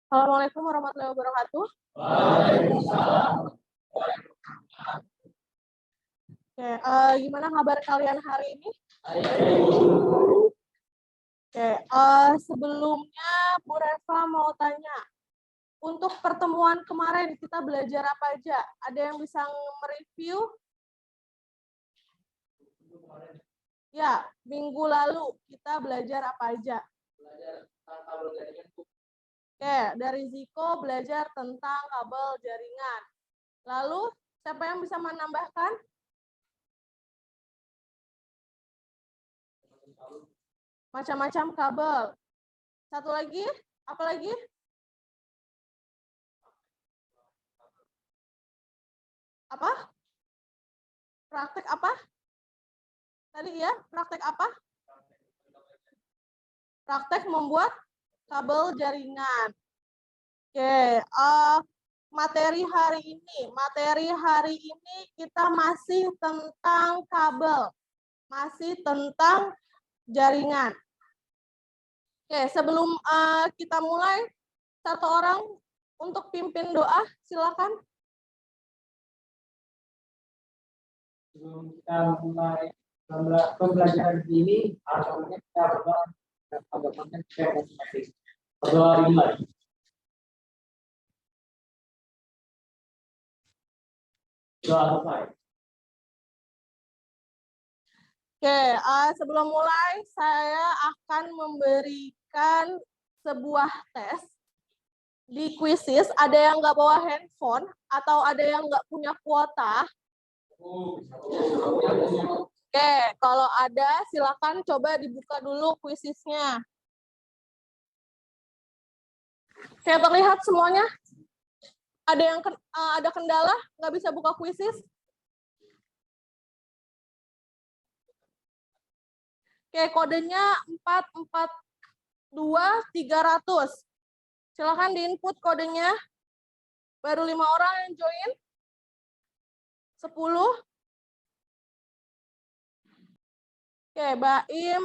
Assalamualaikum warahmatullahi wabarakatuh. Oke, gimana kabar kalian hari ini? Oke, sebelumnya Bu Reva mau tanya, untuk pertemuan kemarin kita belajar apa aja? Ada yang bisa mereview? Ya, minggu lalu kita belajar apa aja? Oke, dari Ziko belajar tentang kabel jaringan. Lalu, siapa yang bisa menambahkan? Macam-macam kabel. Satu lagi, apa lagi? Apa? Praktek apa? Tadi ya, praktek apa? Praktek membuat kabel jaringan. Oke, materi hari ini kita masih tentang kabel, masih tentang jaringan. Oke, sebelum kita mulai, satu orang untuk pimpin doa, silakan. Sebelum kita mulai pembelajaran ini, asalnya kita berdoa dan bagaimana kita masing-masing. Berdoa dimulai. Doa selesai. Oke, sebelum mulai saya akan memberikan sebuah tes di Quizizz. Ada yang nggak bawa handphone atau ada yang nggak punya kuota? Oke, kalau ada silakan coba dibuka dulu Quizizz-nya. Saya terlihat semuanya? Ada yang ada kendala nggak bisa buka Quizizz? Oke, kodenya 442300. Silakan diinput kodenya. Baru 5 orang yang join. 10. Oke, Baim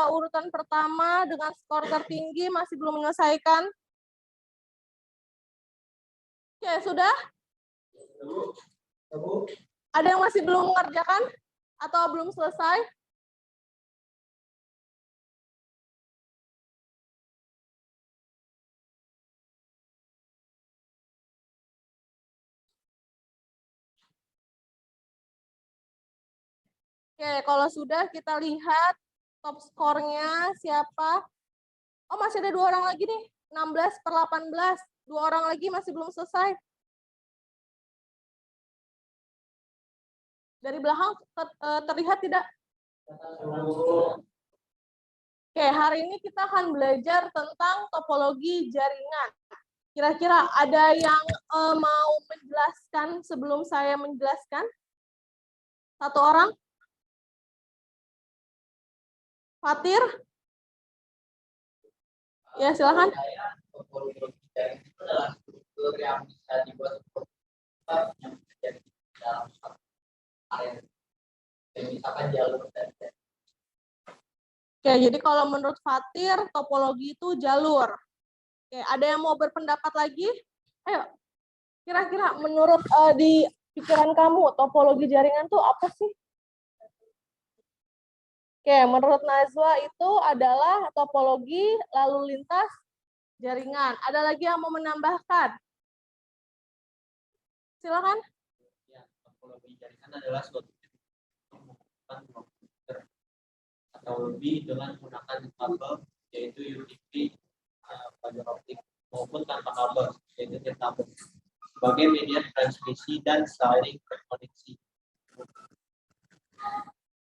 urutan pertama dengan skor tertinggi masih belum menyelesaikan. Oke, sudah? Ada yang masih belum mengerjakan atau belum selesai? Oke, kalau sudah kita lihat top skornya siapa. Oh, masih ada 2 orang lagi nih. 16/18. 2 orang lagi masih belum selesai. Dari belakang terlihat tidak? Oke, hari ini kita akan belajar tentang topologi jaringan. Kira-kira ada yang mau menjelaskan sebelum saya menjelaskan? Satu orang? Fatir? Ya, silakan. Topologi jaringan itu adalah struktur yang bisa dibuat yang terjadi dalam satu area. Misalkan jalur dan Oke, jadi kalau menurut Fatir, topologi itu jalur. Oke, ada yang mau berpendapat lagi? Ayo, kira-kira menurut di pikiran kamu, topologi jaringan itu apa sih? Oke, menurut Najwa itu adalah topologi lalu lintas jaringan. Ada lagi yang mau menambahkan? Silakan. ya, topologi jaringan adalah suatu komputer atau lebih dengan menggunakan kabel yaitu UDP, fiber optik maupun tanpa kabel yaitu kabel sebagai media transmisi dan saling berkoneksi.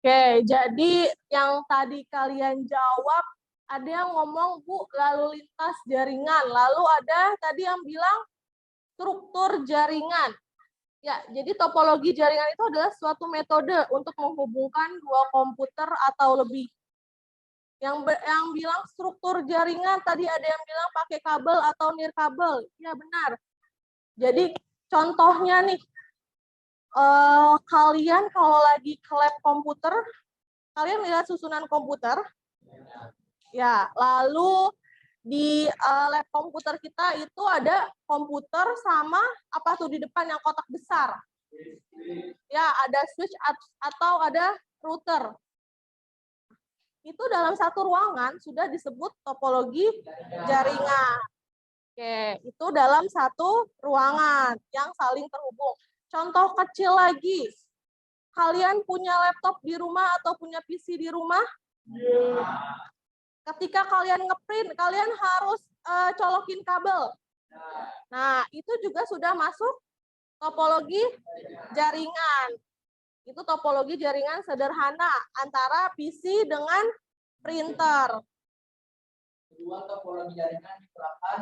Oke, jadi yang tadi kalian jawab, ada yang ngomong, Bu, lalu lintas jaringan. Lalu ada tadi yang bilang struktur jaringan. Ya, jadi topologi jaringan itu adalah suatu metode untuk menghubungkan 2 komputer atau lebih. Yang bilang struktur jaringan, tadi ada yang bilang pakai kabel atau nirkabel. Ya, benar. Jadi contohnya nih, kalian kalau lagi ke lab komputer, kalian lihat susunan komputer, ya, lalu di lab komputer kita itu ada komputer sama apa tuh di depan yang kotak besar. Ya, ada switch atau ada router. Itu dalam satu ruangan sudah disebut topologi jaringan. Oke, itu dalam satu ruangan yang saling terhubung. Contoh kecil lagi, kalian punya laptop di rumah atau punya PC di rumah? Ketika kalian ngeprint, kalian harus colokin kabel. Nah, itu juga sudah masuk topologi jaringan. Itu topologi jaringan sederhana antara PC dengan printer. Kedua, topologi jaringan digunakan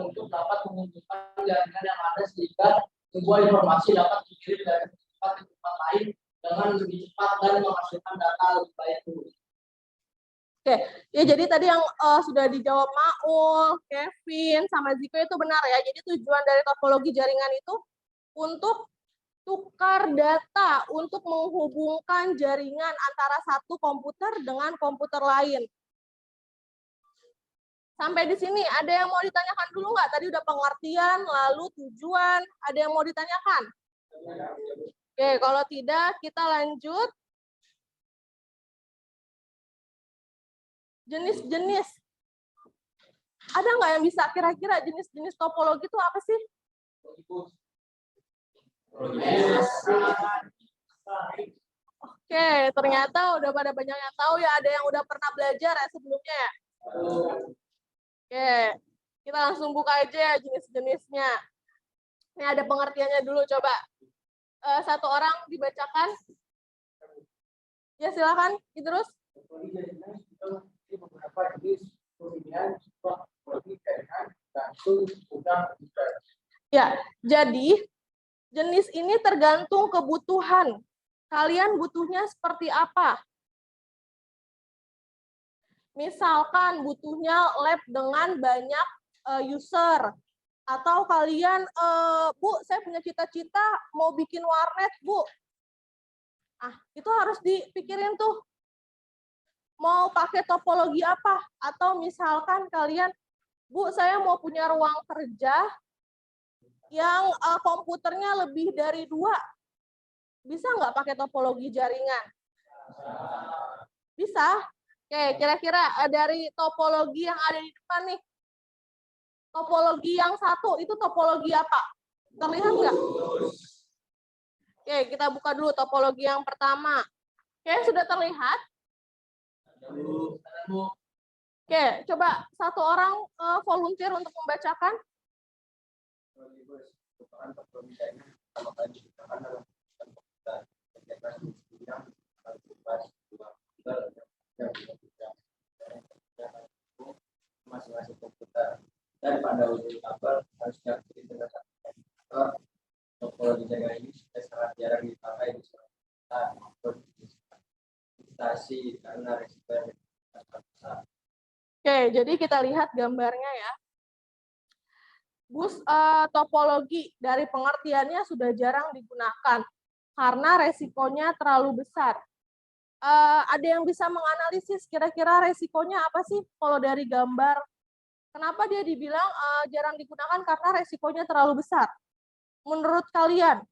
untuk dapat menghubungkan jaringan yang ada sehingga sebuah informasi dapat dikirim dari tempat ke tempat lain dengan lebih cepat dan menghasilkan data lebih baik dulu. Oke, ya jadi tadi yang sudah dijawab Maul, Kevin, sama Ziko itu benar ya. Jadi tujuan dari topologi jaringan itu untuk tukar data, untuk menghubungkan jaringan antara satu komputer dengan komputer lain. Sampai di sini, ada yang mau ditanyakan dulu nggak? Tadi udah pengertian, lalu tujuan, ada yang mau ditanyakan? Oke, kalau tidak, kita lanjut. Jenis-jenis. Ada nggak yang bisa kira-kira jenis-jenis topologi itu apa sih? Oke, ternyata udah pada banyak yang tahu ya. Ada yang udah pernah belajar ya sebelumnya ya? Oke, kita langsung buka aja ya jenis-jenisnya. Ini ada pengertiannya dulu, coba. Satu orang dibacakan. Ya, silakan. Terus. Ya, jadi jenis ini tergantung kebutuhan. Kalian butuhnya seperti apa? Misalkan butuhnya lab dengan banyak user. Atau kalian, Bu, saya punya cita-cita mau bikin warnet, Bu. Itu harus dipikirin tuh. Mau pakai topologi apa? Atau misalkan kalian, Bu, saya mau punya ruang kerja yang komputernya lebih dari 2. Bisa nggak pakai topologi jaringan? Bisa. Oke, kira-kira dari topologi yang ada di depan nih, topologi yang satu, itu topologi apa? Terlihat nggak? Oke, kita buka dulu topologi yang pertama. Oke, sudah terlihat? Oke, coba satu orang volunteer untuk membacakan. Masing-masing komputer dan pada ujung kabel harus diakhiri dengan satu komputer. Topologi jaringan ini sudah sangat jarang dipakai di sekolah maupun di instansi karena risiko yang sangat besar. Oke, jadi kita lihat gambarnya ya. Topologi dari pengertiannya sudah jarang digunakan karena resikonya terlalu besar. Ada yang bisa menganalisis kira-kira resikonya apa sih kalau dari gambar? Kenapa dia dibilang jarang digunakan karena resikonya terlalu besar? Menurut kalian?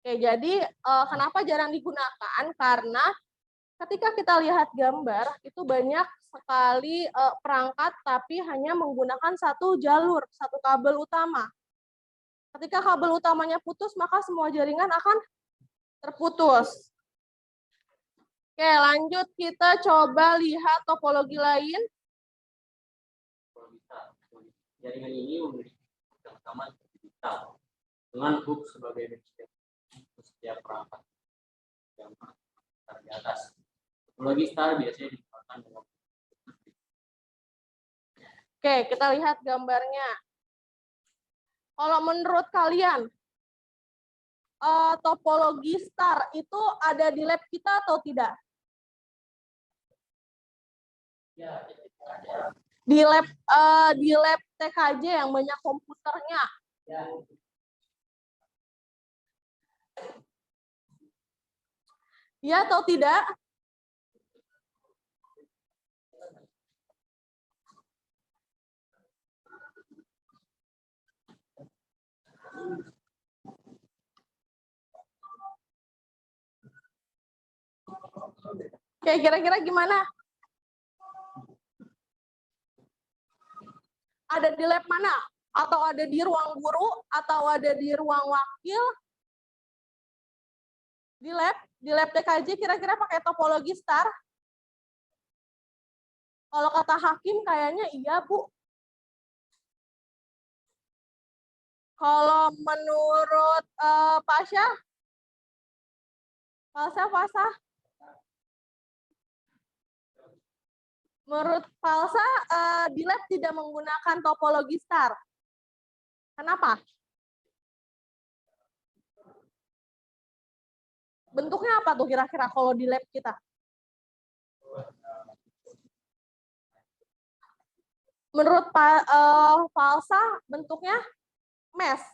Oke, jadi kenapa jarang digunakan? Karena ketika kita lihat gambar, itu banyak sekali perangkat, tapi hanya menggunakan satu jalur, satu kabel utama. Ketika kabel utamanya putus, maka semua jaringan akan terputus. Oke, lanjut kita coba lihat topologi lain. Jaringan ini memiliki yang utama digital dengan hub sebagai medium setiap perangkat yang di atas. Topologi star biasanya digunakan dengan. Oke, kita lihat gambarnya. Kalau menurut kalian, topologi star itu ada di lab kita atau tidak? Ya, ada. Di lab TKJ yang banyak komputernya. Ya. Ya atau tidak? Oke, kira-kira gimana? Ada di lab mana? Atau ada di ruang guru? Atau ada di ruang wakil? Di lab TKJ kira-kira pakai topologi star? Kalau kata Hakim kayaknya iya, Bu. Kalau menurut Pasha? Falsa? Menurut Falsa, di lab tidak menggunakan topologi star. Kenapa? Bentuknya apa tuh kira-kira kalau di lab kita? Menurut Falsa, bentuknya mesh.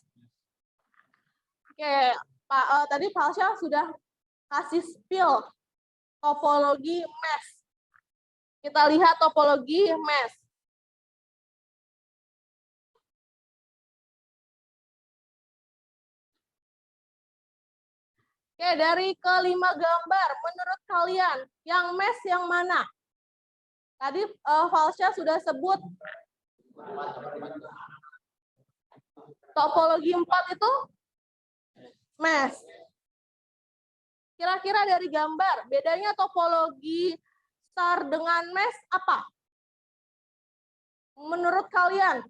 Oke, tadi Falsa sudah kasih spill topologi mesh. Kita lihat topologi mesh. Oke, dari kelima gambar, menurut kalian yang mesh yang mana? Tadi Falsha sudah sebut topologi 4 itu mesh. Kira-kira dari gambar, bedanya topologi star dengan mesh apa? Menurut kalian?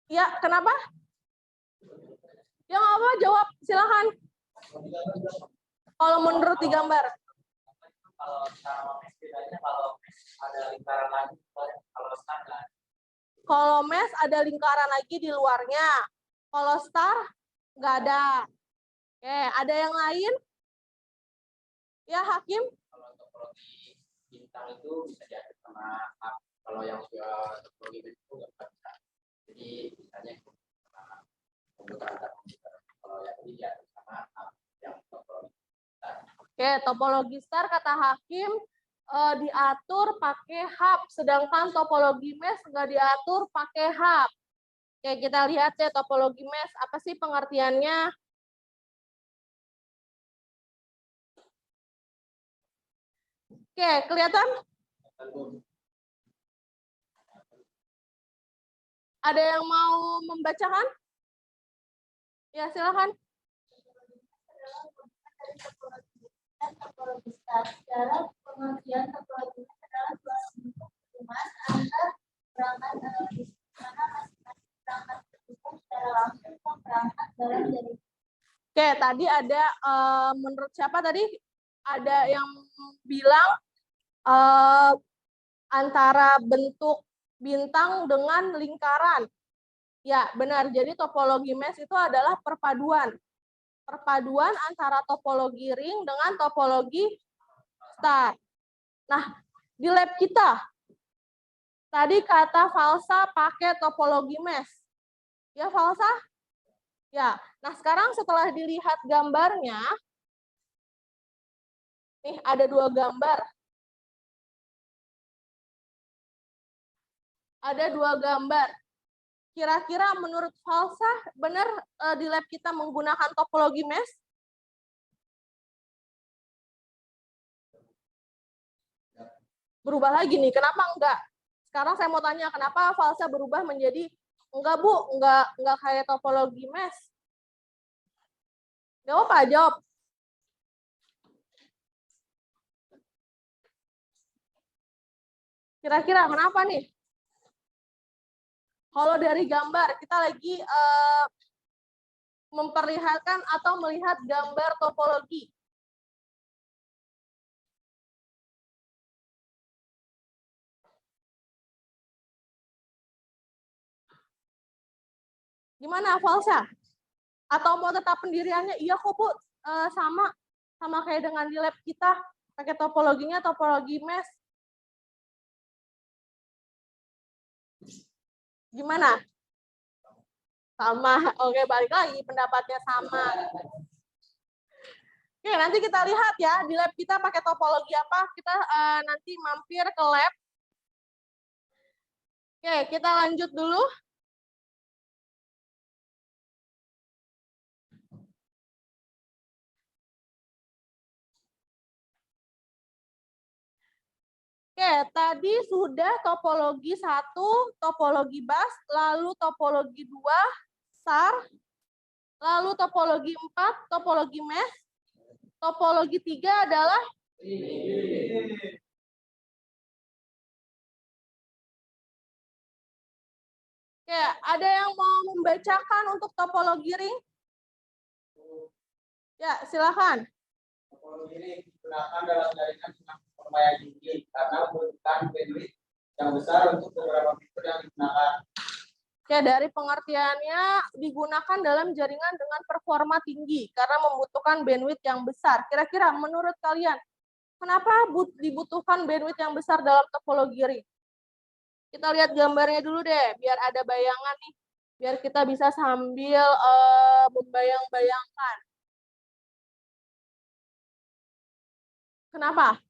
Ya, kenapa? Yang apa? Jawab, silahkan. Kalau menurut di gambar. Kalau mesh ada lingkaran lagi di luarnya. Kalau star nggak ada. Oke, ada yang lain? Ya, Hakim? Kalau topologi bintang itu bisa diatur sama hub. Kalau yang sudah topologi itu nggak bisa. Jadi misalnya komputer antar komputer. Kalau yang ini diatur sama hub yang topologi. Oke, topologi star kata Hakim diatur pakai hub, sedangkan topologi mesh nggak diatur pakai hub. Oke, kita lihat ya topologi mesh apa sih pengertiannya? Oke, kelihatan? Ada yang mau membacakan? Ya, silakan. Topologi star. Secara pengertian topologi adalah dua bentuk rumus antar perangkat analogis, mana masing-masing perangkat tersebut secara langsung ke perangkat dalam jaringan. Oke, tadi ada menurut siapa tadi? Ada yang bilang antara bentuk bintang dengan lingkaran. Ya, benar. Jadi topologi mesh itu adalah perpaduan antara topologi ring dengan topologi star. Nah, di lab kita tadi kata Falsa pakai topologi mesh. Ya, Falsa? Ya. Nah, sekarang setelah dilihat gambarnya, nih ada dua gambar. Ada dua gambar. Kira-kira menurut Falsa benar di lab kita menggunakan topologi mesh? Berubah lagi nih, kenapa enggak? Sekarang saya mau tanya, kenapa Falsa berubah menjadi enggak, Bu, enggak kayak topologi mesh? Jawab apa? Jawab. Kira-kira kenapa nih? Kalau dari gambar, kita lagi memperlihatkan atau melihat gambar topologi. Gimana, Falsa? Atau mau tetap pendiriannya? Iya kok, Bu, sama kayak dengan di lab kita, pakai topologinya topologi mesh. Gimana? Sama. Oke, balik lagi pendapatnya sama. Oke, nanti kita lihat ya di lab kita pakai topologi apa. Kita nanti mampir ke lab. Oke, kita lanjut dulu. tadi sudah topologi 1, topologi bus, lalu topologi 2, SAR, lalu topologi 4, topologi mesh, topologi 3 adalah Oke, ada yang mau membacakan untuk topologi ring? Ya, silakan. Topologi ini digunakan dalam jaringan dengan performa yang tinggi karena membutuhkan bandwidth yang besar untuk beberapa fitur yang digunakan. Oke, dari pengertiannya digunakan dalam jaringan dengan performa tinggi karena membutuhkan bandwidth yang besar. Kira-kira menurut kalian, kenapa dibutuhkan bandwidth yang besar dalam topologi ring? Kita lihat gambarnya dulu deh, biar ada bayangan nih. Biar kita bisa sambil membayang-bayangkan. Kenapa?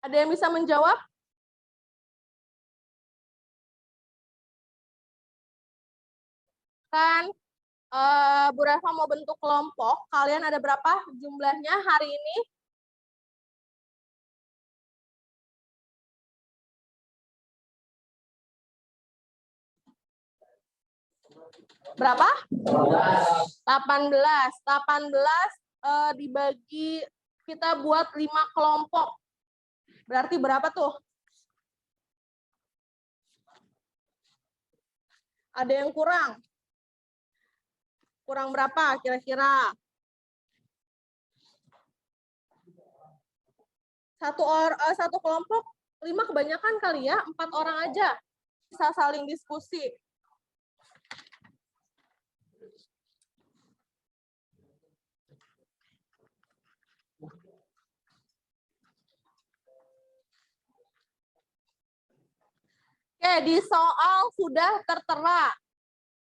Ada yang bisa menjawab? Kan Bu Reva mau bentuk kelompok. Kalian ada berapa jumlahnya hari ini? Berapa? 18. 18 dibagi, kita buat 5 kelompok. Berarti berapa tuh? Ada yang kurang? Kurang berapa kira-kira? Satu kelompok 5 kebanyakan kali ya, 4 orang aja. Bisa saling diskusi. Oke, di soal sudah tertera.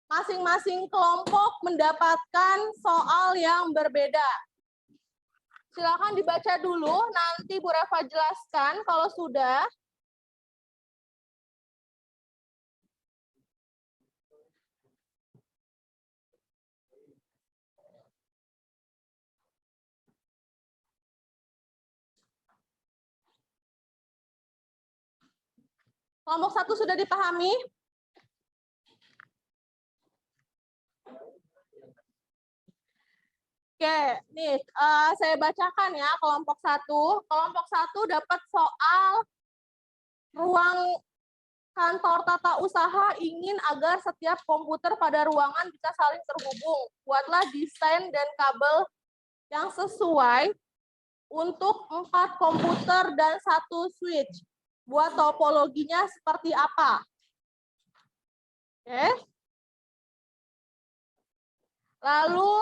Masing-masing kelompok mendapatkan soal yang berbeda. Silakan dibaca dulu, nanti Bu Reva jelaskan kalau sudah. Kelompok 1 sudah dipahami? Oke, nih saya bacakan ya kelompok 1. Kelompok 1 dapat soal ruang kantor tata usaha ingin agar setiap komputer pada ruangan bisa saling terhubung. Buatlah desain dan kabel yang sesuai untuk 4 komputer dan 1 switch. Buat topologinya seperti apa? Oke. Lalu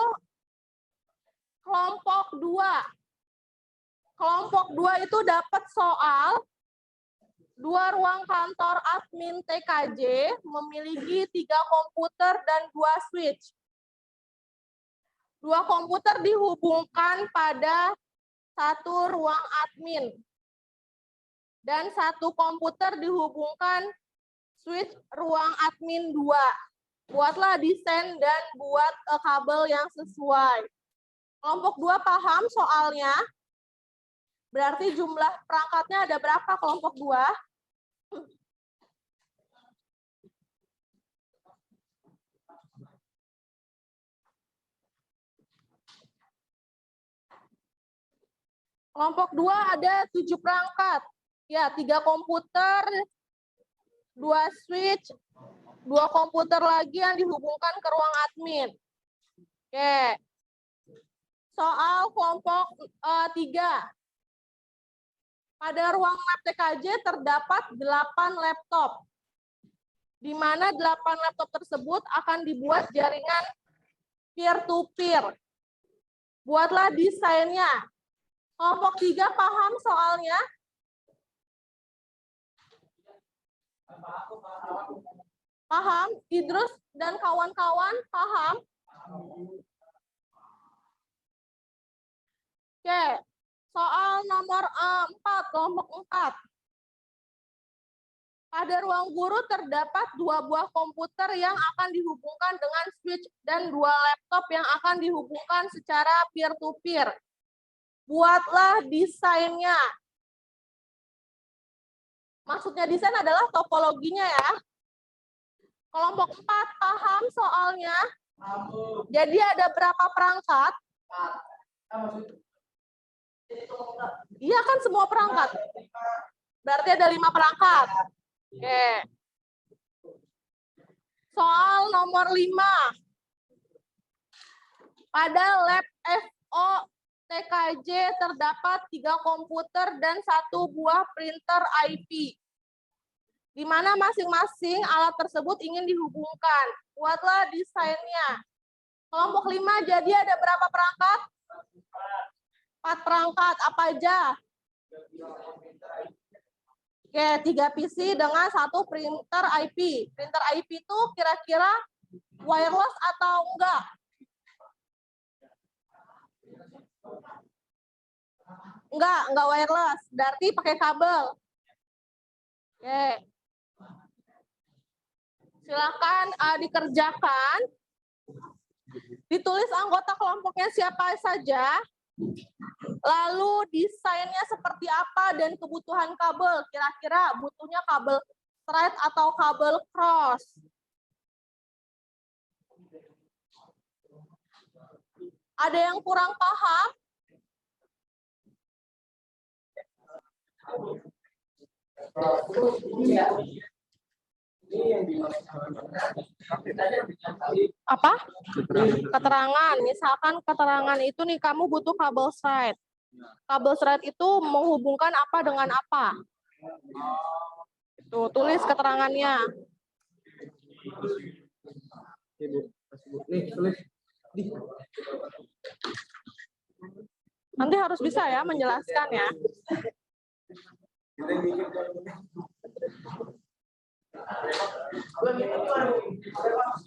kelompok 2. Kelompok 2 itu dapat soal 2 ruang kantor admin TKJ memiliki 3 komputer dan 2 switch. 2 komputer dihubungkan pada 1 ruang admin. Dan 1 komputer dihubungkan switch ruang admin 2. Buatlah desain dan buat kabel yang sesuai. Kelompok 2 paham soalnya? Berarti jumlah perangkatnya ada berapa kelompok 2? Kelompok 2 ada 7 perangkat. Ya, 3 komputer, 2 switch, 2 komputer lagi yang dihubungkan ke ruang admin. Oke. Soal kelompok 3. Pada ruang lab TKJ terdapat 8 laptop. Di mana 8 laptop tersebut akan dibuat jaringan peer-to-peer. Buatlah desainnya. Kelompok 3 paham soalnya? Paham? Idrus dan kawan-kawan paham? Oke, soal nomor 4, kelompok 4. Pada ruang guru terdapat 2 buah komputer yang akan dihubungkan dengan switch dan 2 laptop yang akan dihubungkan secara peer-to-peer. Buatlah desainnya. Maksudnya desain adalah topologinya ya. Kelompok 4 paham soalnya. Jadi ada berapa perangkat? Iya kan semua perangkat. Berarti ada 5 perangkat. Oke. Soal nomor 5. Pada lab FO TKJ terdapat 3 komputer dan 1 buah printer IP. Di mana masing-masing alat tersebut ingin dihubungkan. Buatlah desainnya. Kelompok 5 jadi ada berapa perangkat? 4 perangkat. Apa aja? Oke, 3 PC dengan 1 printer IP. Printer IP itu kira-kira wireless atau enggak? Enggak wireless. Berarti pakai kabel. Oke. Silakan dikerjakan. Ditulis anggota kelompoknya siapa saja. Lalu desainnya seperti apa dan kebutuhan kabel. Kira-kira butuhnya kabel straight atau kabel cross. Ada yang kurang paham? Apa? Keterangan. Misalkan keterangan itu nih kamu butuh kabel straight. Kabel straight itu menghubungkan apa dengan apa? Tuh, tulis keterangannya. Nanti harus bisa ya menjelaskan ya.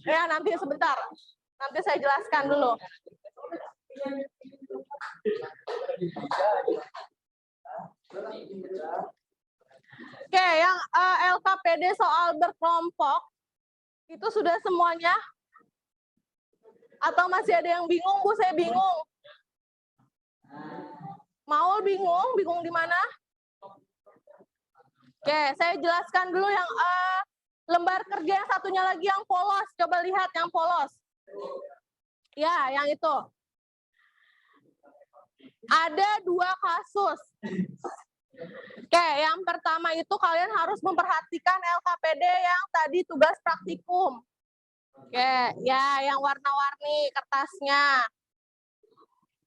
Ya, nanti sebentar. Nanti saya jelaskan dulu. Oke, yang LKPD soal berkelompok itu sudah semuanya? Atau masih ada yang bingung, Bu? Saya bingung. Mau bingung? Bingung di mana? Oke, saya jelaskan dulu yang lembar kerja yang satunya lagi yang polos. Coba lihat yang polos. Ya, yang itu. Ada 2 kasus. Oke, yang pertama itu kalian harus memperhatikan LKPD yang tadi tugas praktikum. Oke, ya yang warna-warni kertasnya.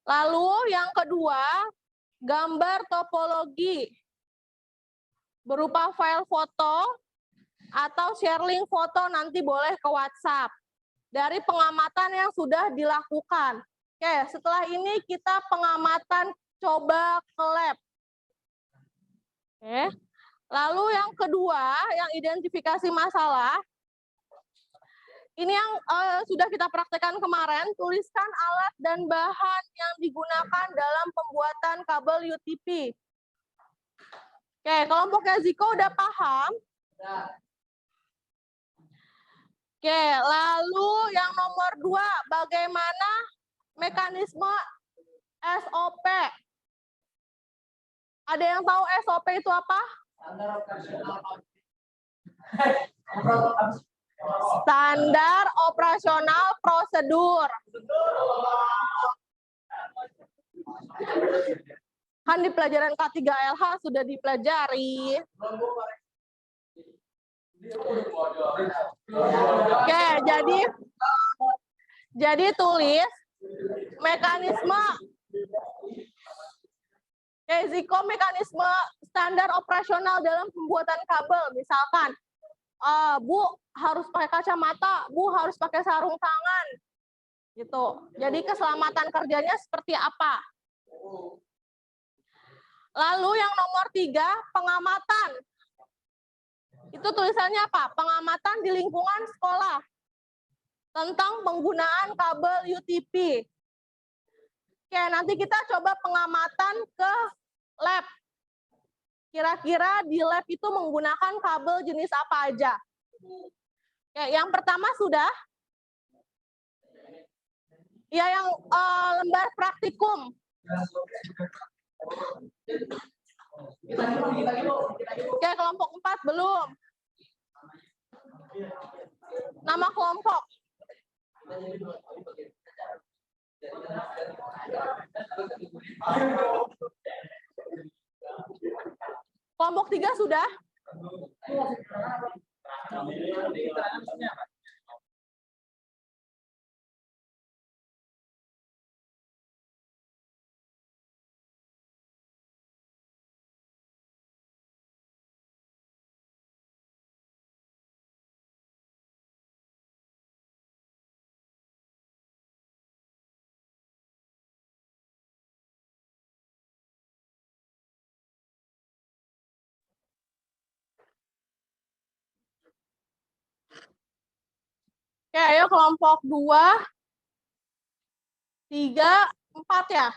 Lalu yang kedua, gambar topologi. Berupa file foto atau share link foto nanti boleh ke WhatsApp. Dari pengamatan yang sudah dilakukan. Oke, setelah ini kita pengamatan coba ke lab. Oke. Lalu yang kedua, yang identifikasi masalah. Ini yang sudah kita praktekkan kemarin, tuliskan alat dan bahan yang digunakan dalam pembuatan kabel UTP. Oke, kelompoknya Ziko udah paham? Oke, lalu yang nomor 2, bagaimana mekanisme SOP? Ada yang tahu SOP itu apa? Standar operasional prosedur. Kan di pelajaran K3LH sudah dipelajari. Oke, jadi tulis mekanisme Ziko, mekanisme standar operasional dalam pembuatan kabel. Misalkan, Bu harus pakai kacamata, Bu harus pakai sarung tangan. Gitu. Jadi keselamatan kerjanya seperti apa? Lalu yang nomor 3, pengamatan. Itu tulisannya apa? Pengamatan di lingkungan sekolah tentang penggunaan kabel UTP. Oke, nanti kita coba pengamatan ke lab. Kira-kira di lab itu menggunakan kabel jenis apa aja? Oke, yang pertama sudah? Ya, yang lembar praktikum. Oke, kelompok 4 belum. Nama kelompok. Kelompok 3 sudah? Oke, ayo kelompok 2, 3, 4 ya.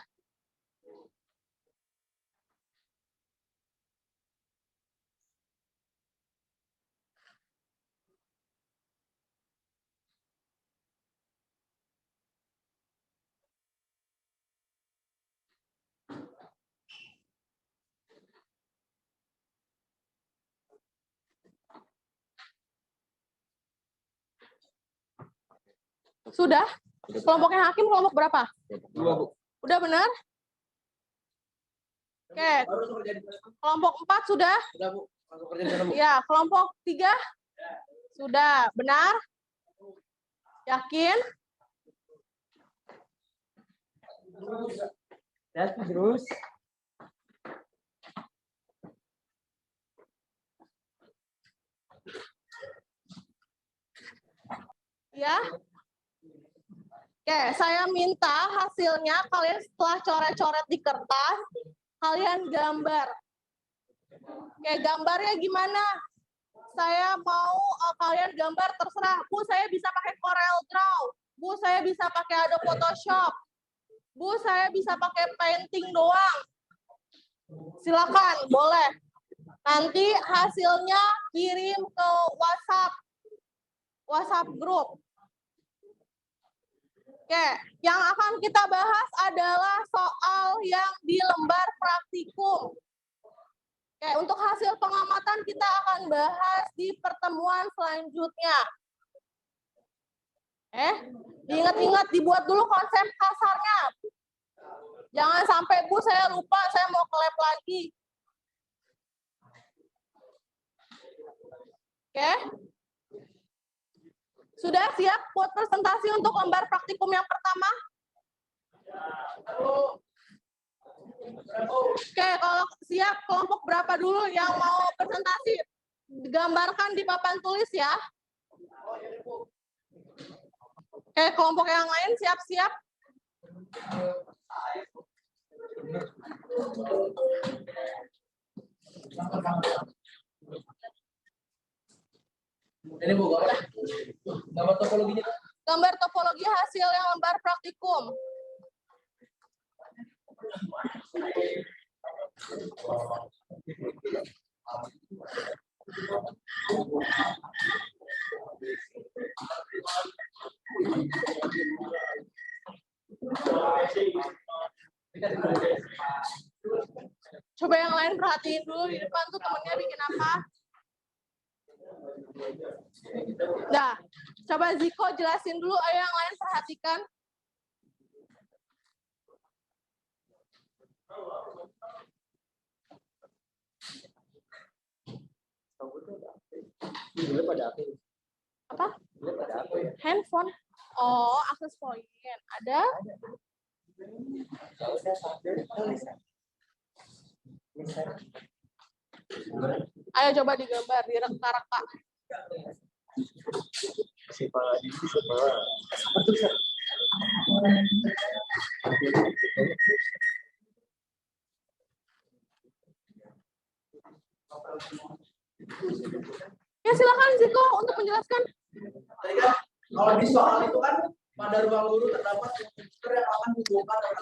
Sudah? Kelompoknya Hakim kelompok berapa? 2, Bu. Udah benar? Oke. Kelompok 4 sudah? Sudah, Bu. Masuk kerja di sana, Bu. Ya, kelompok 3? Sudah. Benar? Yakin? Ya, terus. Ya. Oke, saya minta hasilnya kalian setelah coret-coret di kertas, kalian gambar. Oke, gambarnya gimana? Saya mau kalian gambar terserah. Bu, saya bisa pakai Corel Draw. Bu, saya bisa pakai Adobe Photoshop. Bu, saya bisa pakai painting doang. Silakan, boleh. Nanti hasilnya kirim ke WhatsApp grup. Oke, yang akan kita bahas adalah soal yang di lembar praktikum. Oke, untuk hasil pengamatan kita akan bahas di pertemuan selanjutnya. Diingat-ingat, dibuat dulu konsep kasarnya. Jangan sampai, Bu, saya lupa, saya mau ke lab lagi. Oke. Sudah siap buat presentasi untuk lembar praktikum yang pertama? Oke, kalau siap, kelompok berapa dulu yang mau presentasi? Digambarkan di papan tulis ya. Oke, kelompok yang lain siap-siap. Ini, Bu, gambar topologinya. Gambar topologi hasil yang lembar praktikum. Coba yang lain perhatiin dulu di depan tuh temennya bikin apa. Nah, coba Ziko jelasin dulu, ayo yang lain perhatikan. Apa? Handphone. Oh, akses point. Ada? Ayo coba digambar, direka-reka. Ya silakan Ziko untuk menjelaskan. Kalau di soal itu kan pada ruang guru terdapat komputer yang akan dibongkar dan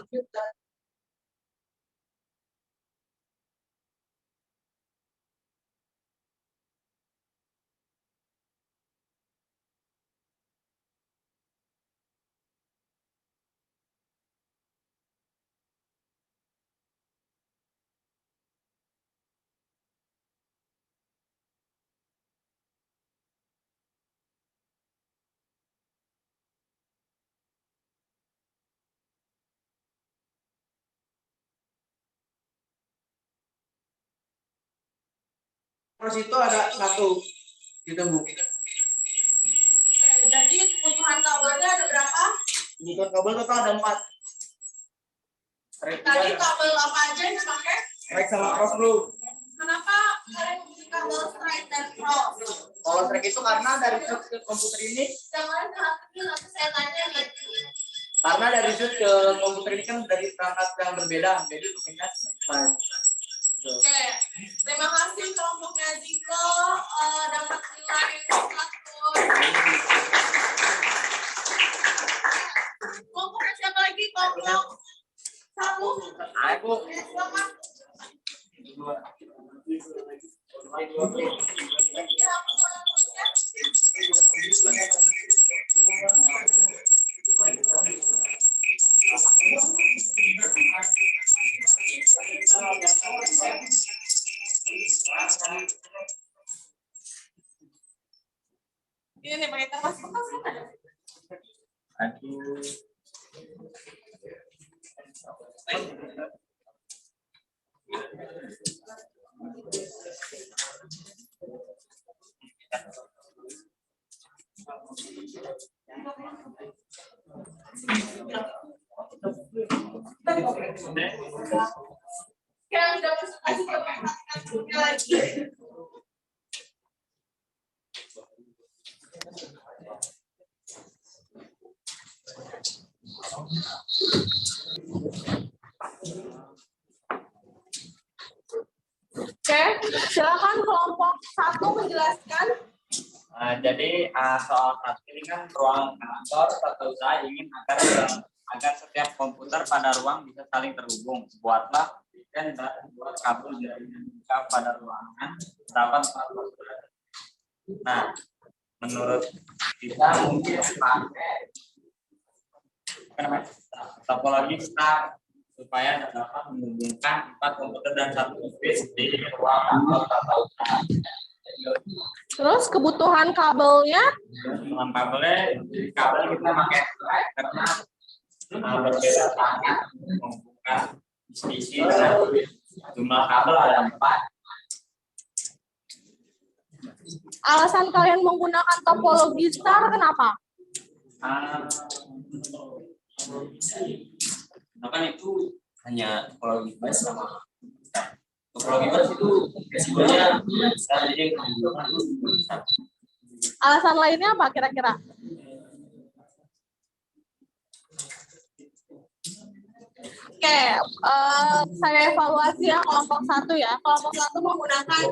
Terus itu ada 1 gitu Bu. Oke, jadi kebutuhan kabelnya ada berapa? Kebutuhan kabel total ada 4. Tadi kabel apa aja yang dipakai? Strike sama cross Bu. Kenapa kalian memilih kabel straight dan cross? Kalau strike itu karena dari switch ke komputer ini, Jangan nanti saya tanya lagi. karena dari switch ke komputer ini kan dari perangkat yang berbeda, jadi pakainya strike. Oke, terima kasih kelompoknya Ziko dapat nilai 1. Kelompoknya siapa lagi? Kelompok 1. Aku Selamat. Ini nih pakai kertas bekas kan? Aduh. Yang udah masuk lagi ke praktiknya lagi. Oke, silakan kelompok 1 menjelaskan. Jadi soal satu ini kan ruang kantor atau usaha ingin agar setiap komputer pada ruang bisa saling terhubung. Buatlah dan buat kabel jaringan pada ruangan dapat. Nah, menurut kita mungkin pakai topologi star supaya dapat menghubungkan 4 komputer dan 1 switch di ruang kantor atau usaha. Terus kebutuhan kabelnya? Dengan kabel kita pakai strike karena berbeda sangat membuka sisi dengan jumlah kabel ada 4. Alasan kalian menggunakan topologi star kenapa? Kan itu hanya topologi bus sama topologi bus itu resikonya jadi Alasan lainnya apa kira-kira? Oke, saya evaluasi ya kelompok 1 ya. Kelompok 1 menggunakan,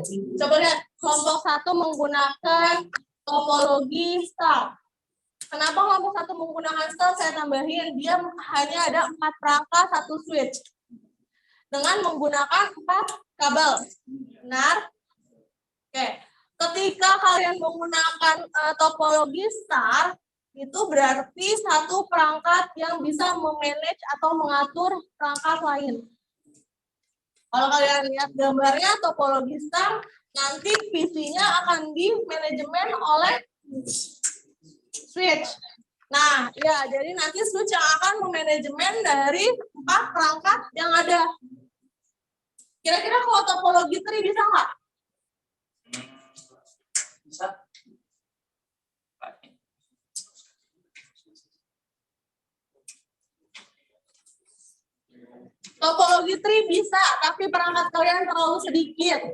coba lihat, kelompok 1 menggunakan topologi star. Kenapa kelompok 1 menggunakan star? Saya tambahin, dia hanya ada 4 perangkat, 1 switch. Dengan menggunakan 4 kabel. Benar? Oke, ketika kalian menggunakan topologi star, itu berarti 1 perangkat yang bisa memanage atau mengatur perangkat lain. Kalau kalian lihat gambarnya topologi star, nanti PC-nya akan di manajemen oleh switch. Nah, ya, jadi nanti switch yang akan memanajemen dari 4 perangkat yang ada. Kira-kira kalau topologi tree bisa nggak? bisa. Topologi tree bisa, tapi perangkat kalian terlalu sedikit.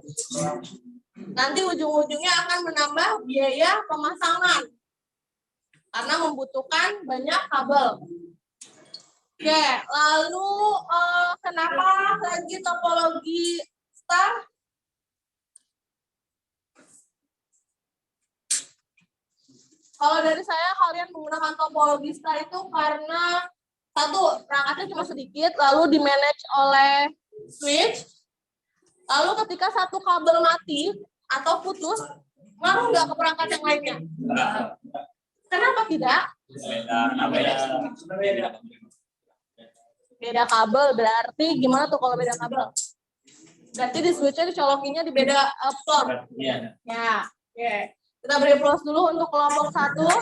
Nanti ujung-ujungnya akan menambah biaya pemasangan. Karena membutuhkan banyak kabel. Oke, lalu kenapa lagi topologi star? Kalau dari saya, kalian menggunakan topologi star itu karena 1, perangkatnya cuma sedikit, lalu di-manage oleh switch. Lalu ketika 1 kabel mati atau putus, ngaruh nggak ke perangkat yang lainnya? Kenapa tidak? Beda kabel, berarti gimana tuh kalau beda kabel? Berarti di switch-nya dicolokinnya di beda port. Iya. Ya, oke. Kita beri plus dulu untuk kelompok 1. Oke,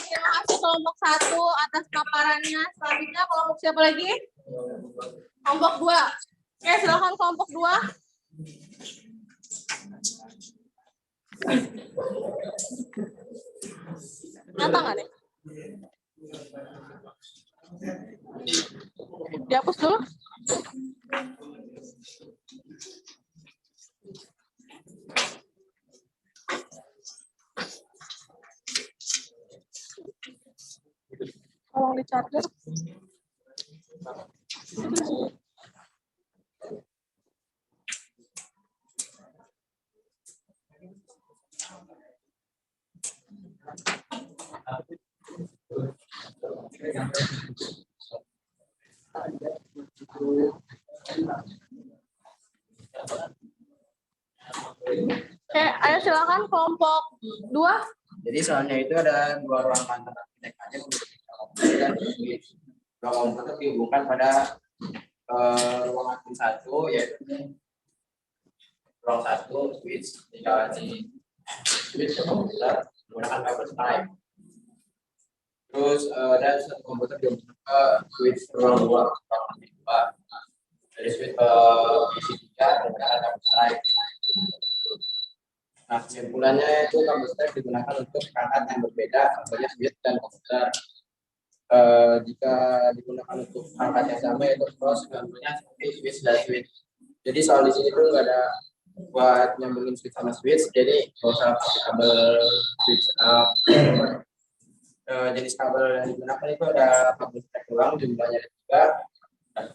terima kasih kelompok 1 atas paparannya. Selanjutnya kelompok siapa lagi? Kelompok 2. Oke, silakan kelompok 2. Nyata nggak nih? Dihapus dulu. Tolong di charger. Oke, ayo silakan kelompok 2. Jadi soalnya itu ada dua ruangan arsitek aja dan dua komputer dihubungkan pada ruangan satu, yaitu ruang satu switch tinggal di switch komputer menggunakan kabel Skype. Terus dan satu komputer dihubungkan ke switch ruang dua dari switch PC 3 menggunakan kabel Skype. Nah, kesimpulannya itu kabel Skype digunakan untuk perangkat yang berbeda, contohnya switch dan komputer. Jika digunakan untuk perangkat yang sama yaitu cross, contohnya seperti switch dan switch. Jadi soal di sini tuh nggak ada buat nyambungin switch sama switch, jadi nggak usah pakai kabel switch. Jenis kabel yang digunakan itu ada kabel Skype doang, jumlahnya ada 3.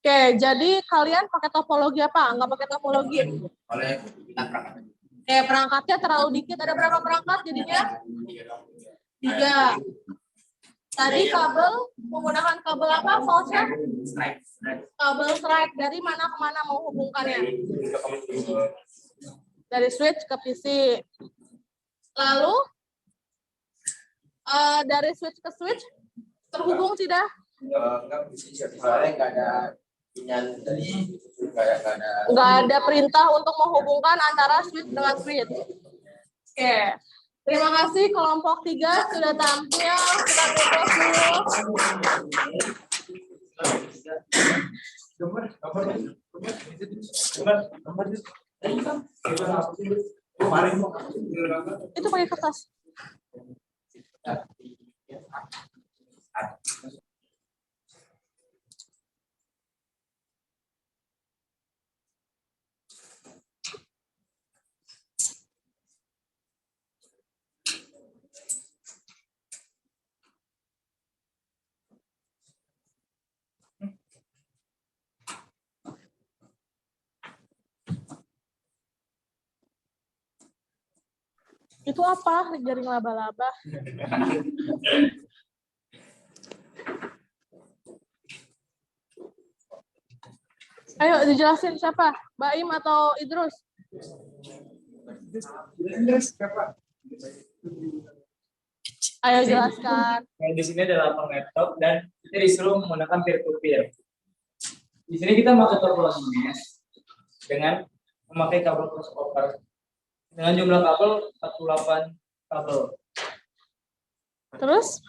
Oke, jadi kalian pakai topologi apa? Nggak pakai topologi? Oleh perangkat. Oke, perangkatnya terlalu dikit. Ada berapa perangkat jadinya? 3. Tadi kabel menggunakan kabel apa? Source-nya? Kabel strike. Dari mana ke mana mau hubungkannya? Dari switch ke PC. Lalu dari switch ke switch terhubung tidak? Enggak bisa, soalnya nggak ada pinyan dari Nggak ada perintah untuk menghubungkan antara switch dengan switch. Oke. Terima kasih kelompok 3 sudah tampil. Kita tutup dulu. Itu pakai kertas. Itu apa? Jaring laba-laba. Ayo dijelasin siapa? Baim atau Idrus? Ayo jelaskan. Nah, di sini ada 8 laptop dan kita disuruh menggunakan peer-to-peer. Di sini kita pakai topologi mesh dengan memakai kabel crossover dengan jumlah kabel 48 kabel. Terus?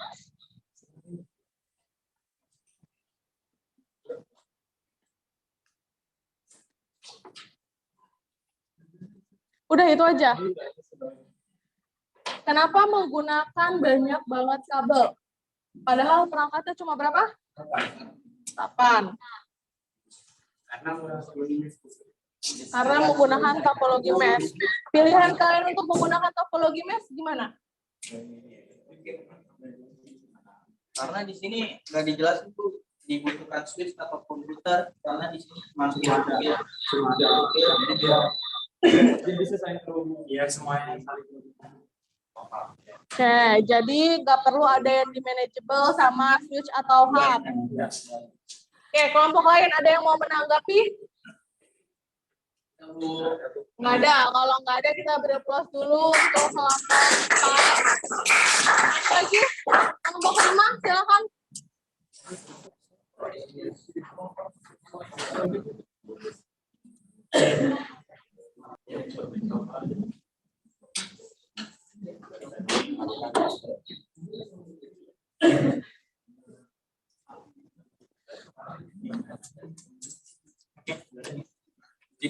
Udah itu aja. Kenapa menggunakan banyak banget kabel? Padahal perangkatnya cuma berapa? 8. Karena menggunakan topologi mesh. Pilihan kalian untuk menggunakan topologi mesh gimana? Karena di sini nggak dijelasin tuh dibutuhkan switch atau komputer, karena di sini masih ada Jadi bisa saling terhubung ya semuanya saling terhubung. Oke, jadi nggak perlu ada yang di manageable sama switch atau hub. Oke, kelompok lain ada yang mau menanggapi? Nggak ada. Kalau nggak ada kita beraplos dulu untuk kelompok 4. Lagi, kelompok 5 silakan.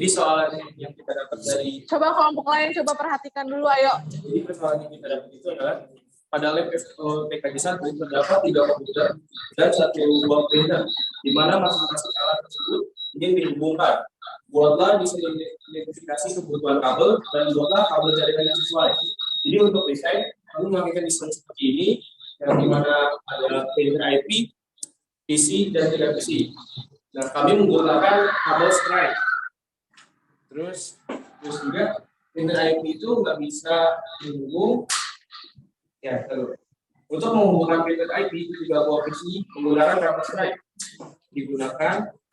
Jadi soal yang kita dapat dari Coba kelompok lain coba perhatikan dulu, ayo. Jadi persoalan yang kita dapat itu adalah pada lab TKJ 1 terdapat 3 komputer dan 1 buah printer, di mana masing-masing alat tersebut ingin dihubungkan. Buatlah identifikasi kebutuhan kabel dan buatlah kabel jaringan yang sesuai. Jadi untuk desain, kami memakai desain seperti ini, yang dimana ada printer IP, PC, dan tidak PC. Nah, kami menggunakan kabel strike. Terus juga printer IP itu nggak bisa dihubung. Ya, terus. Untuk menghubungkan printer IP itu juga buah PC menggunakan kabel strike.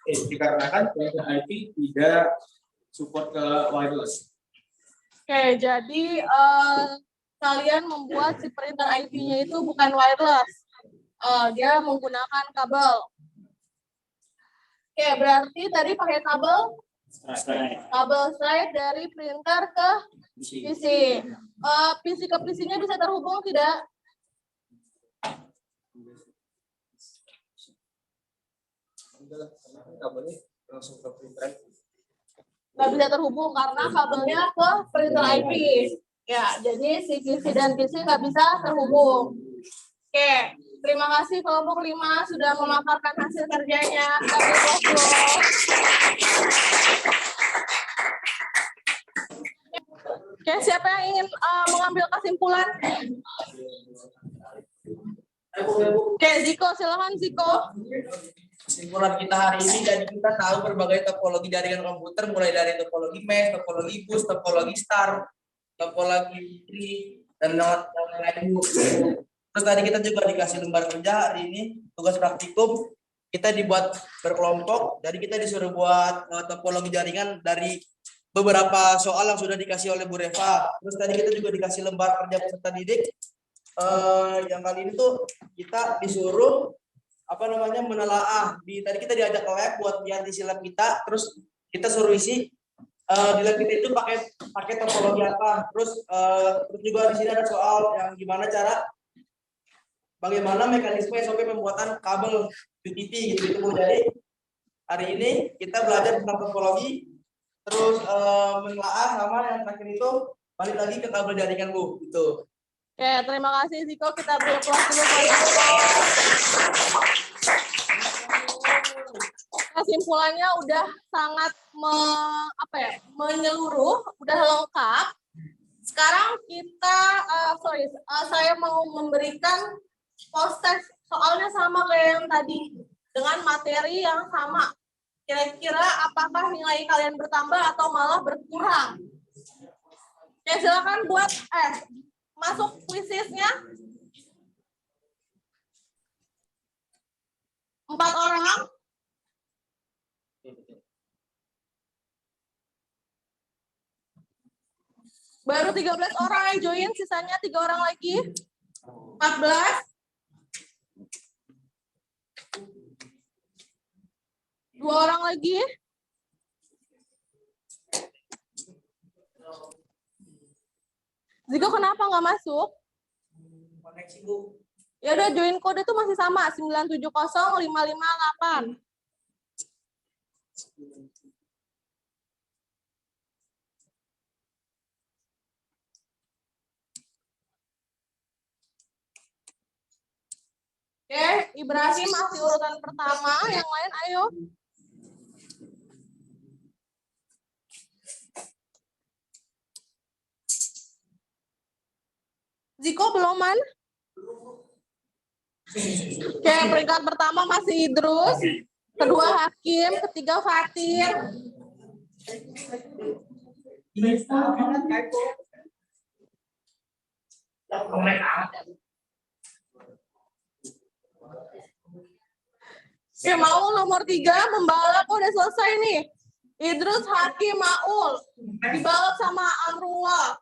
Dikarenakan printer IP tidak support ke wireless. Oke, jadi kalian membuat si printer IP-nya itu bukan wireless. Dia menggunakan kabel. Oke, berarti tadi pakai kabel straight dari printer ke PC. PC ke PC-nya bisa terhubung tidak? Kabelnya langsung ke printer. Nggak bisa terhubung karena kabelnya ke printer IP. Ya, jadi si PC dan PC nggak bisa terhubung. Oke, terima kasih kelompok 5 sudah memaparkan hasil kerjanya. Oke, siapa yang ingin mengambil kesimpulan? Oke, Ziko, silakan Ziko. Kesimpulan kita hari ini, jadi kita tahu berbagai topologi jaringan komputer, mulai dari topologi mesh, topologi bus, topologi star, topologi tree, dan lain-lain. Terus tadi kita juga dikasih lembar kerja hari ini, tugas praktikum, kita dibuat berkelompok, jadi kita disuruh buat topologi jaringan dari beberapa soal yang sudah dikasih oleh Bu Reva. Terus tadi kita juga dikasih lembar kerja peserta didik, yang kali ini tuh kita disuruh menelaah. Tadi kita diajak ke lab buat lihat isi lab kita, terus kita suruh isi di lab kita itu pakai topologi apa. Terus juga di sini ada soal yang bagaimana mekanisme SOP pembuatan kabel UTP gitu. Jadi hari ini kita belajar tentang topologi, terus menelaah, sama yang terakhir itu balik lagi ke kabel jaringan Bu gitu. Ya, terima kasih Ziko. Kita beri aplaus dulu buat Ziko. Kesimpulannya udah sangat menyeluruh, udah lengkap. Sekarang kita, saya mau memberikan post-test soalnya sama kayak yang tadi, dengan materi yang sama. Kira-kira apakah nilai kalian bertambah atau malah berkurang? Ya, silakan buat masuk quiznya. 4 orang. Baru 13 orang yang join, sisanya 3 orang lagi. 14. 2 orang lagi. Ziko kenapa nggak masuk? Koneksi Bu. Ya udah, join kode itu masih sama 970558. Oke, Ibrahim masih urutan pertama, yang lain ayo. Ziko beloman? Oke, peringkat pertama masih Idrus, kedua Hakim, ketiga Fatir. Oke, Maul nomor 3 membalap udah selesai nih. Idrus, Hakim, Maul dibalap sama Amrullah.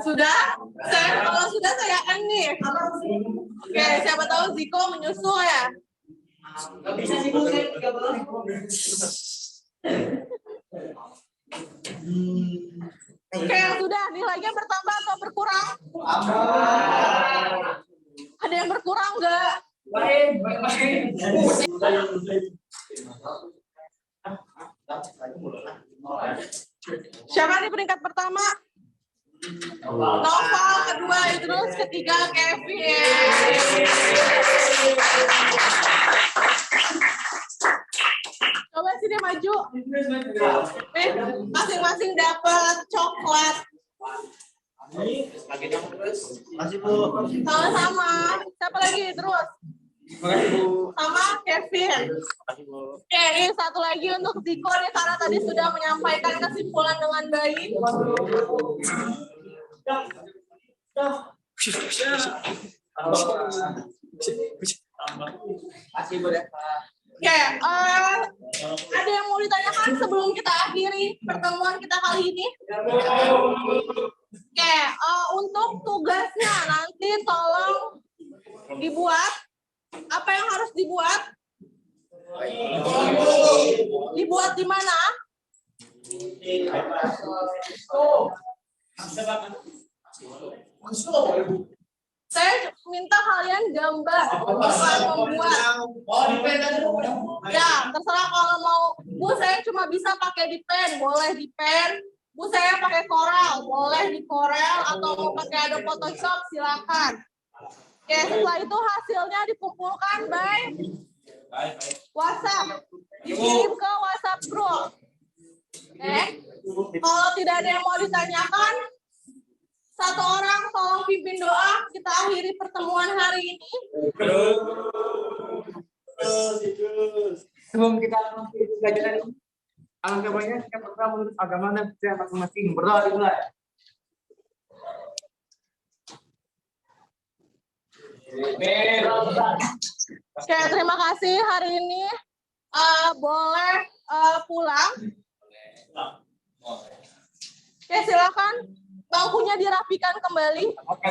Sudah? Kalau sudah saya akan nih. Oke, siapa tahu Ziko menyusul ya. Gak bisa sih Bu, saya 3 belas. Oke, yang sudah nilainya bertambah atau berkurang? Ada yang berkurang nggak? Baik. Siapa nih peringkat pertama? Noval, kedua Idrus, ketiga Kevin. Coba sini maju. Nih, masing-masing dapat coklat. Masih Bu. Sama-sama. Siapa lagi terus? Sama Kevin. Oke, ini satu lagi untuk Ziko nih karena tadi sudah menyampaikan kesimpulan dengan baik. Oke, ada yang mau ditanyakan sebelum kita akhiri pertemuan kita kali ini? Oke, untuk tugasnya nanti tolong dibuat. Apa yang harus dibuat? Dibuat di mana? Saya minta kalian gambar, bukan membuat. Ya, terserah kalau mau. Bu, saya cuma bisa pakai di pen, boleh di pen. Bu, saya pakai Corel, boleh di Corel atau mau pakai Adobe Photoshop, silakan. Oke, setelah itu hasilnya dikumpulkan by WhatsApp, dikirim ke WhatsApp group. Oke, kalau tidak ada yang mau ditanyakan, satu orang tolong pimpin doa, kita akhiri pertemuan hari ini. Sebelum kita mengakhiri pelajaran ini, alangkah baiknya kita pertama menurut agama dan percaya masing-masing. Berdoa dulu ya. Oke, terima kasih hari ini. Boleh pulang. Oke, silakan. Bangkunya dirapikan kembali. Oke.